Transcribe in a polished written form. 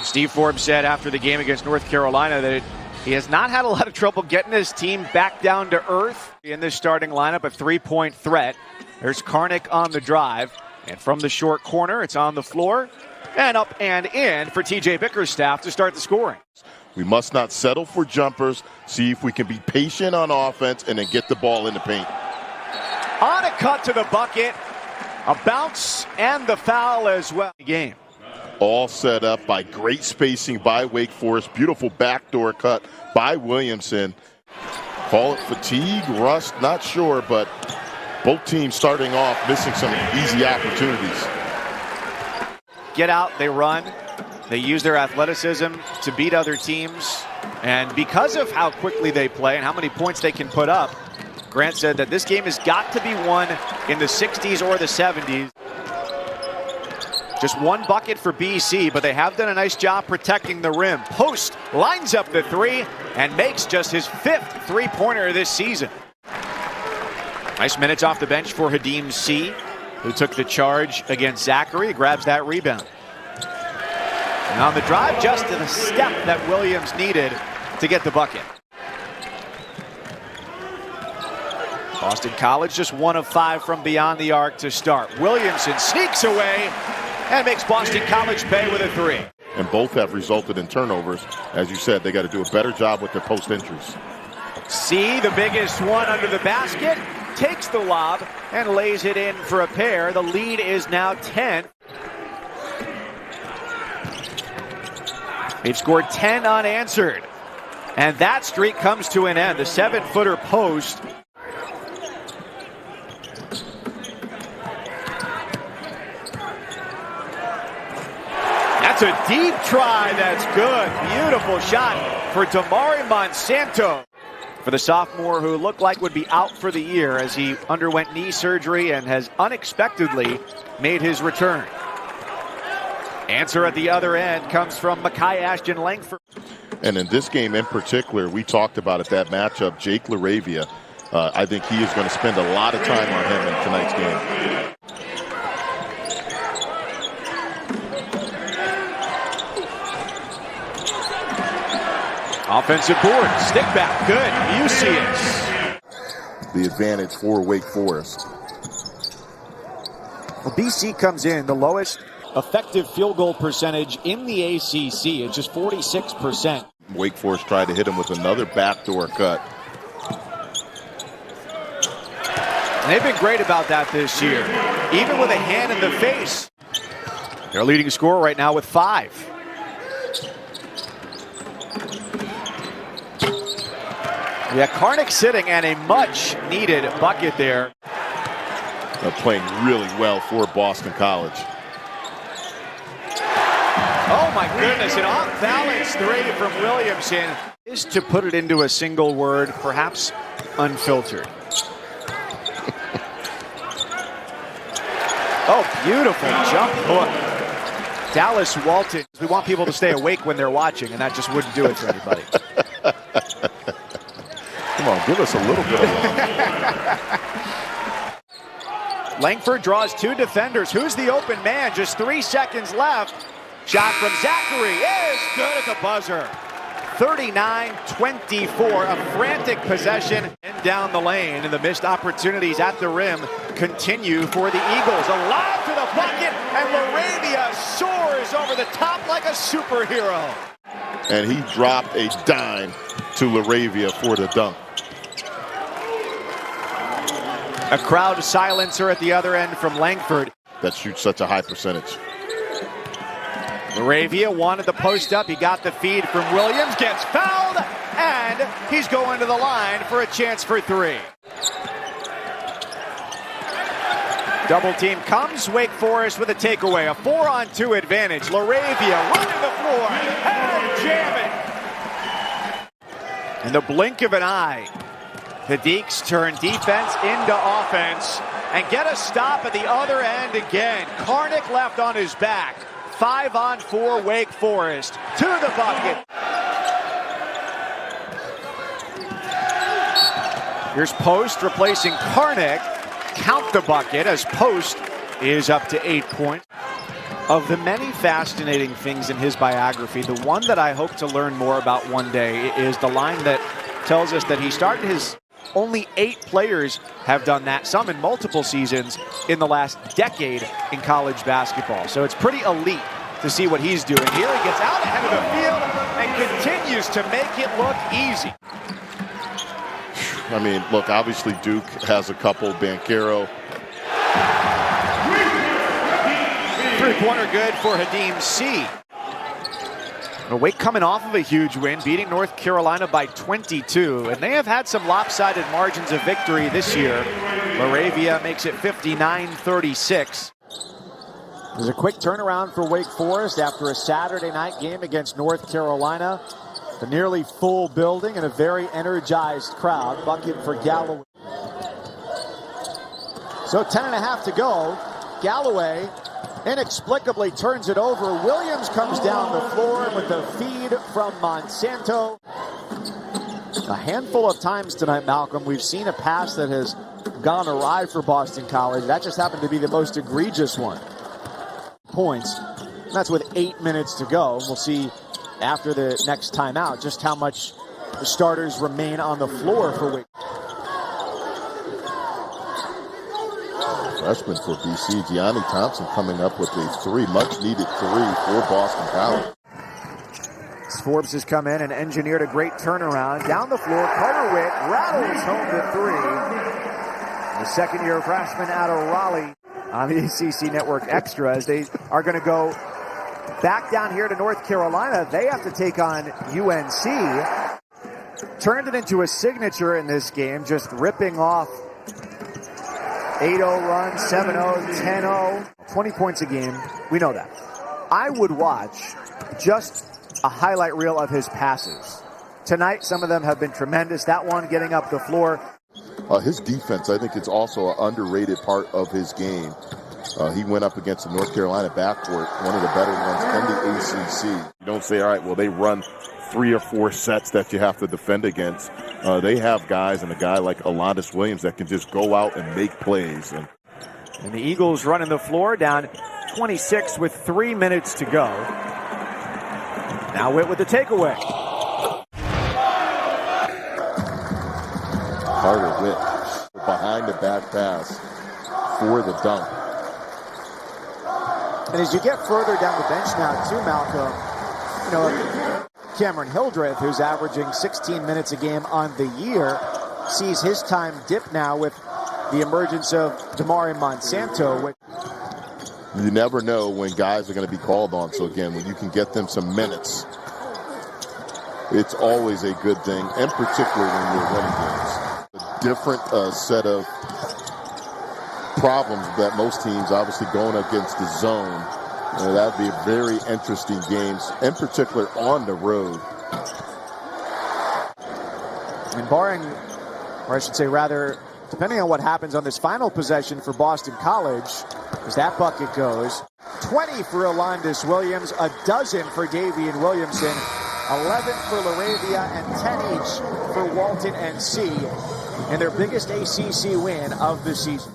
Steve Forbes said after the game against North Carolina that he has not had a lot of trouble getting his team back down to earth in this starting lineup, a three-point threat. There's Karnik on the drive, and from the short corner, it's on the floor, and up and in for T.J. Bickerstaff to start the scoring. We must not settle for jumpers, see if we can be patient on offense, and then get the ball in the paint. On a cut to the bucket, a bounce, and the foul as well. Game. All set up by great spacing by Wake Forest. Beautiful backdoor cut by Williamson. Call it fatigue, rust, not sure, but both teams starting off missing some easy opportunities. Get out, they run. They use their athleticism to beat other teams. And because of how quickly they play and how many points they can put up, Grant said that this game has got to be won in the 60s or the 70s. Just one bucket for BC, but they have done a nice job protecting the rim. Post lines up the three and makes just his 5th three-pointer this season. Nice minutes off the bench for Hadim C, who took the charge against Zachary, grabs that rebound. And on the drive, just the step that Williams needed to get the bucket. Boston College just 1 of 5 from beyond the arc to start. Williamson sneaks away and makes Boston College pay with a 3. And both have resulted in turnovers. As you said, they got to do a better job with their post entries. C, the biggest one under the basket, takes the lob and lays it in for a pair. The lead is now 10. They've scored 10 unanswered. And that streak comes to an end. The 7-footer Post. That's a deep try. That's good. Beautiful shot for Damari Monsanto. For the sophomore who looked like would be out for the year as he underwent knee surgery and has unexpectedly made his return. Answer at the other end comes from Makai Ashton Langford. And in this game in particular, we talked about it, that matchup, Jake LaRavia. I think he is going to spend a lot of time on him in tonight's game. Offensive board, stick back, good. Mucius. The advantage for Wake Forest. Well, BC comes in the lowest effective field goal percentage in the ACC. It's just 46%. Wake Forest tried to hit him with another backdoor cut. And they've been great about that this year, even with a hand in the face. Their leading scorer right now with 5. Yeah, Karnik sitting and a much-needed bucket there. They're playing really well for Boston College. Oh my goodness, an off-balance 3 from Williamson is to put it into a single word, perhaps unfiltered. Oh, beautiful jump hook. Dallas Walton. We want people to stay awake when they're watching, and that just wouldn't do it for anybody. Come on, give us a little bit of love. Langford draws 2 defenders. Who's the open man? Just 3 seconds left. Shot from Zachary is good at the buzzer. 39-24, a frantic possession and down the lane, and the missed opportunities at the rim continue for the Eagles. A lob to the bucket, and LaRavia soars over the top like a superhero. And he dropped a dime to LaRavia for the dunk. A crowd silencer at the other end from Langford. That shoots such a high percentage. LaRavia wanted the post up. He got the feed from Williams, gets fouled, and he's going to the line for a chance for 3. Double team comes. Wake Forest with a takeaway. A 4-on-2 advantage. LaRavia running the floor and jamming. In the blink of an eye, the Deeks turn defense into offense and get a stop at the other end again. Karnik left on his back. 5-on-4 Wake Forest to the bucket. Here's Post replacing Karnik. Count the bucket as Post is up to 8 points. Of the many fascinating things in his biography, the one that I hope to learn more about one day is the line that tells us that he started his only 8 players have done that, some in multiple seasons in the last decade in college basketball. So it's pretty elite to see what he's doing. Here he gets out ahead of the field and continues to make it look easy. I mean, look, obviously Duke has a couple. Banchero. Three-pointer good for Hadim C. Wake coming off of a huge win, beating North Carolina by 22, and they have had some lopsided margins of victory this year. LaRavia makes it 59-36. There's a quick turnaround for Wake Forest after a Saturday night game against North Carolina. A nearly full building and a very energized crowd. Bucket for Galloway. So 10.5 to go. Galloway inexplicably turns it over. Williams comes down the floor with the feed from Monsanto. A handful of times tonight, Malcolm, we've seen a pass that has gone awry for Boston College. That just happened to be the most egregious one. Points. And that's with 8 minutes to go. We'll see after the next timeout just how much the starters remain on the floor for Wake. Freshman for BC, Gianni Thompson coming up with a 3, much-needed 3 for Boston College. Forbes has come in and engineered a great turnaround. Down the floor, Carter Witt rattles home the 3. The second-year freshman out of Raleigh on the ACC Network Extra, as they are going to go back down here to North Carolina. They have to take on UNC. Turned it into a signature in this game, just ripping off 8-0 run, 7-0, 10-0, 20 points a game. We know that. I would watch just a highlight reel of his passes. Tonight, some of them have been tremendous. That one getting up the floor. His defense, I think it's also an underrated part of his game. He went up against the North Carolina backcourt, one of the better ones in the ACC. You don't say, all right, well, they run 3 or 4 sets that you have to defend against. They have guys, and a guy like Alondes Williams that can just go out and make plays. And the Eagles running the floor down 26 with 3 minutes to go. Now Witt with the takeaway. Carter Witt behind the back pass for the dunk. And as you get further down the bench now, too, Malcolm, you know, Cameron Hildreth, who's averaging 16 minutes a game on the year, sees his time dip now with the emergence of Damari Monsanto. You never know when guys are going to be called on. So again, when you can get them some minutes, it's always a good thing, and particularly when you're winning games. A different set of problems that most teams, obviously going against the zone. That would be a very interesting games, in particular on the road. And barring, or I should say rather, depending on what happens on this final possession for Boston College, as that bucket goes, 20 for Alondes Williams, a dozen for Daivien Williamson, 11 for LaRavia, and 10 each for Walton and C in their biggest ACC win of the season.